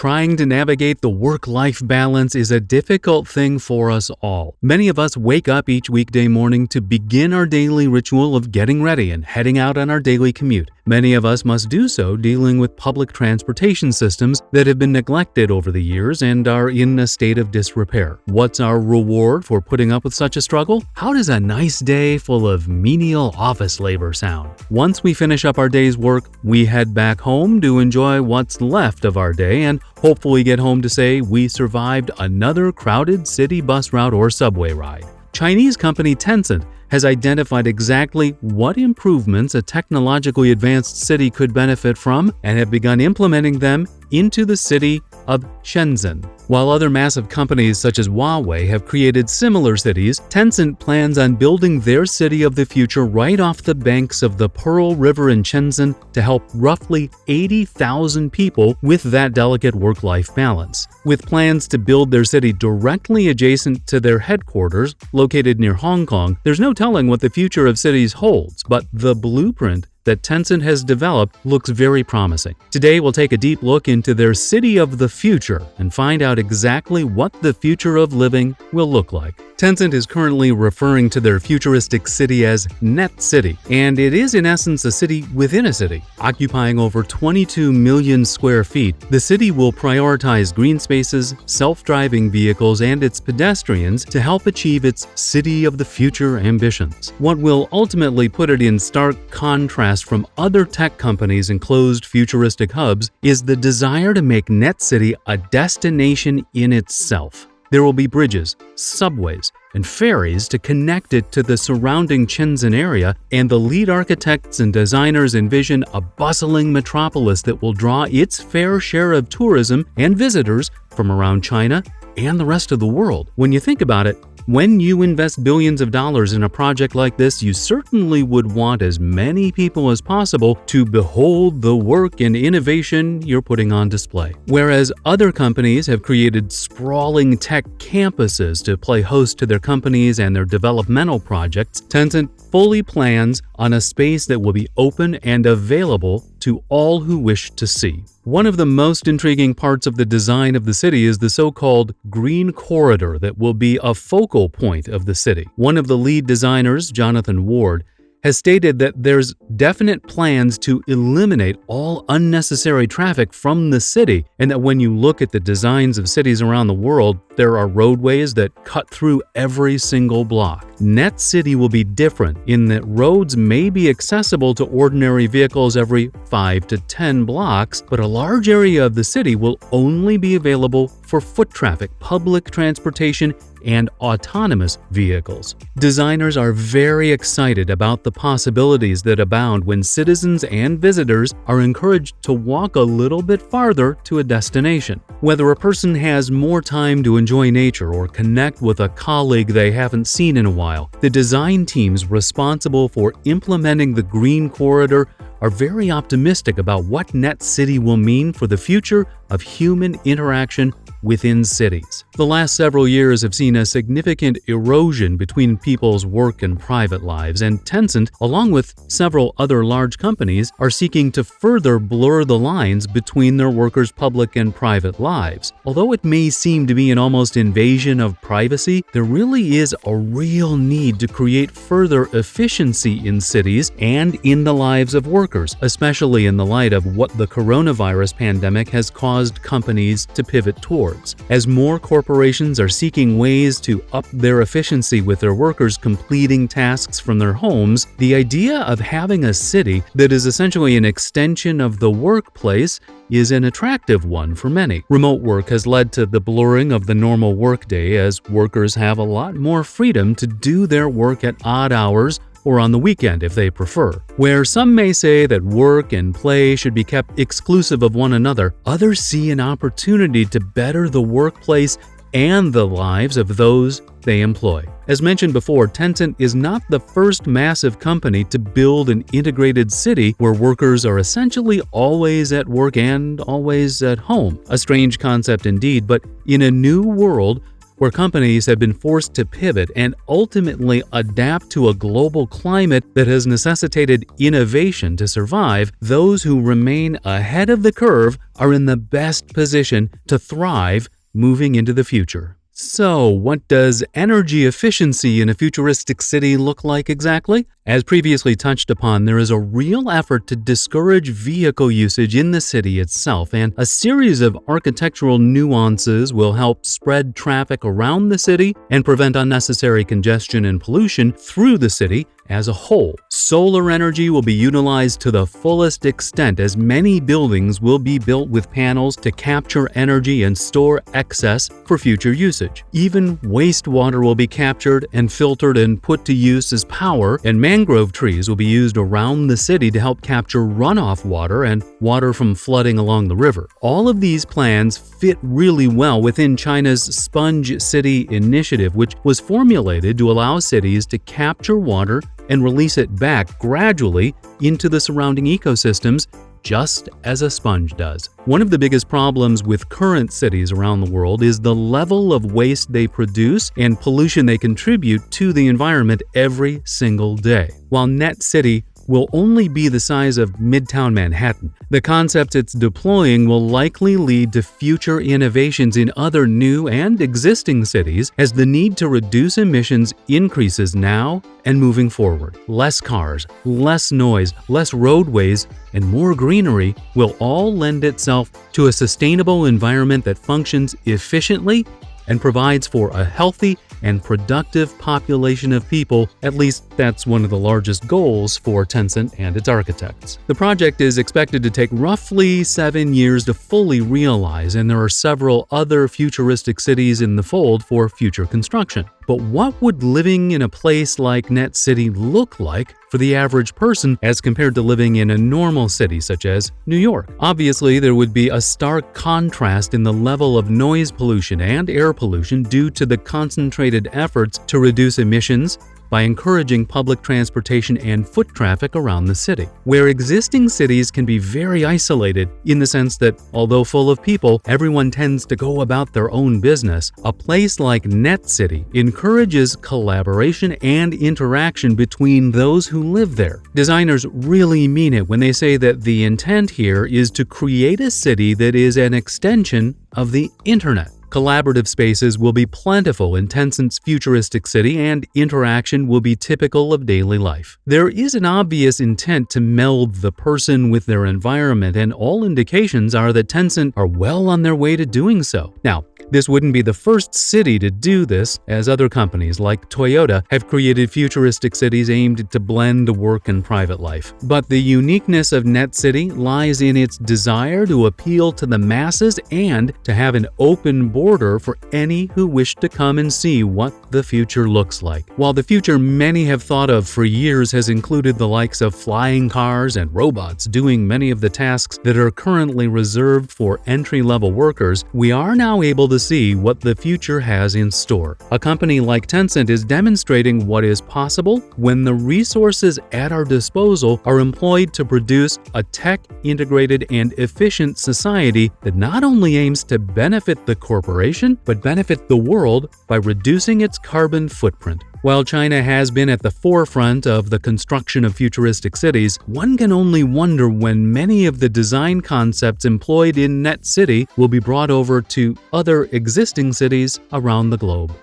Trying to navigate the work-life balance is a difficult thing for us all. Many of us wake up each weekday morning to begin our daily ritual of getting ready and heading out on our daily commute. Many of us must do so dealing with public transportation systems that have been neglected over the years and are in a state of disrepair. What's our reward for putting up with such a struggle? How does a nice day full of menial office labor sound? Once we finish up our day's work, we head back home to enjoy what's left of our day and hopefully get home to say we survived another crowded city bus route or subway ride. Chinese company Tencent has identified exactly what improvements a technologically advanced city could benefit from and have begun implementing them into the city of Shenzhen. While other massive companies such as Huawei have created similar cities, Tencent plans on building their city of the future right off the banks of the Pearl River in Shenzhen to help roughly 80,000 people with that delicate work-life balance. With plans to build their city directly adjacent to their headquarters, located near Hong Kong, there's no telling what the future of cities holds, but the blueprint that Tencent has developed looks very promising. Today, we'll take a deep look into their city of the future and find out exactly what the future of living will look like. Tencent is currently referring to their futuristic city as Net City, and it is in essence a city within a city. Occupying over 22 million square feet, the city will prioritize green spaces, self-driving vehicles, and its pedestrians to help achieve its city of the future ambitions. What will ultimately put it in stark contrast from other tech companies' enclosed futuristic hubs is the desire to make Net City a destination in itself. There will be bridges, subways, and ferries to connect it to the surrounding Shenzhen area, and the lead architects and designers envision a bustling metropolis that will draw its fair share of tourism and visitors from around China and the rest of the world. When you think about it, when you invest billions of dollars in a project like this, you certainly would want as many people as possible to behold the work and innovation you're putting on display. Whereas other companies have created sprawling tech campuses to play host to their companies and their developmental projects, Tencent fully plans on a space that will be open and available to all who wish to see. One of the most intriguing parts of the design of the city is the so-called green corridor that will be a focal point of the city. One of the lead designers, Jonathan Ward, has stated that there's definite plans to eliminate all unnecessary traffic from the city, and that when you look at the designs of cities around the world, there are roadways that cut through every single block. Net City will be different in that roads may be accessible to ordinary vehicles every 5 to 10 blocks, but a large area of the city will only be available for foot traffic, public transportation, and autonomous vehicles. Designers are very excited about the possibilities that abound when citizens and visitors are encouraged to walk a little bit farther to a destination. Whether a person has more time to enjoy nature or connect with a colleague they haven't seen in a while, the design teams responsible for implementing the green corridor are very optimistic about what Net City will mean for the future of human interaction within cities. The last several years have seen a significant erosion between people's work and private lives, and Tencent, along with several other large companies, are seeking to further blur the lines between their workers' public and private lives. Although it may seem to be an almost invasion of privacy, there really is a real need to create further efficiency in cities and in the lives of workers, especially in the light of what the coronavirus pandemic has caused companies to pivot towards. As more corporations are seeking ways to up their efficiency with their workers completing tasks from their homes, the idea of having a city that is essentially an extension of the workplace is an attractive one for many. Remote work has led to the blurring of the normal workday as workers have a lot more freedom to do their work at odd hours or on the weekend if they prefer. Where some may say that work and play should be kept exclusive of one another, others see an opportunity to better the workplace and the lives of those they employ. As mentioned before, Tencent is not the first massive company to build an integrated city where workers are essentially always at work and always at home. A strange concept indeed, but in a new world, where companies have been forced to pivot and ultimately adapt to a global climate that has necessitated innovation to survive. Those who remain ahead of the curve are in the best position to thrive moving into the future. So, what does energy efficiency in a futuristic city look like exactly? As previously touched upon, there is a real effort to discourage vehicle usage in the city itself, and a series of architectural nuances will help spread traffic around the city and prevent unnecessary congestion and pollution through the city as a whole. Solar energy will be utilized to the fullest extent, as many buildings will be built with panels to capture energy and store excess for future usage. Even wastewater will be captured and filtered and put to use as power, and mangrove trees will be used around the city to help capture runoff water and water from flooding along the river. All of these plans fit really well within China's Sponge City initiative, which was formulated to allow cities to capture water and release it back gradually into the surrounding ecosystems, just as a sponge does. One of the biggest problems with current cities around the world is the level of waste they produce and pollution they contribute to the environment every single day. While Net City will only be the size of Midtown Manhattan, the concept it's deploying will likely lead to future innovations in other new and existing cities as the need to reduce emissions increases now and moving forward. Less cars, less noise, less roadways, and more greenery will all lend itself to a sustainable environment that functions efficiently and provides for a healthy and productive population of people. At least that's one of the largest goals for Tencent and its architects. The project is expected to take roughly 7 years to fully realize, and there are several other futuristic cities in the fold for future construction. But what would living in a place like Net City look like for the average person as compared to living in a normal city such as New York? Obviously, there would be a stark contrast in the level of noise pollution and air pollution due to the concentrated efforts to reduce emissions by encouraging public transportation and foot traffic around the city. Where existing cities can be very isolated in the sense that, although full of people, everyone tends to go about their own business, a place like Net City encourages collaboration and interaction between those who live there. Designers really mean it when they say that the intent here is to create a city that is an extension of the internet. Collaborative spaces will be plentiful in Tencent's futuristic city, and interaction will be typical of daily life. There is an obvious intent to meld the person with their environment, and all indications are that Tencent are well on their way to doing so. Now, this wouldn't be the first city to do this, as other companies like Toyota have created futuristic cities aimed to blend work and private life. But the uniqueness of Net City lies in its desire to appeal to the masses and to have an open border for any who wish to come and see what the future looks like. While the future many have thought of for years has included the likes of flying cars and robots doing many of the tasks that are currently reserved for entry-level workers, we are now able to see what the future has in store. A company like Tencent is demonstrating what is possible when the resources at our disposal are employed to produce a tech-integrated and efficient society that not only aims to benefit the corporation, but benefit the world by reducing its carbon footprint. While China has been at the forefront of the construction of futuristic cities, one can only wonder when many of the design concepts employed in Net City will be brought over to other existing cities around the globe.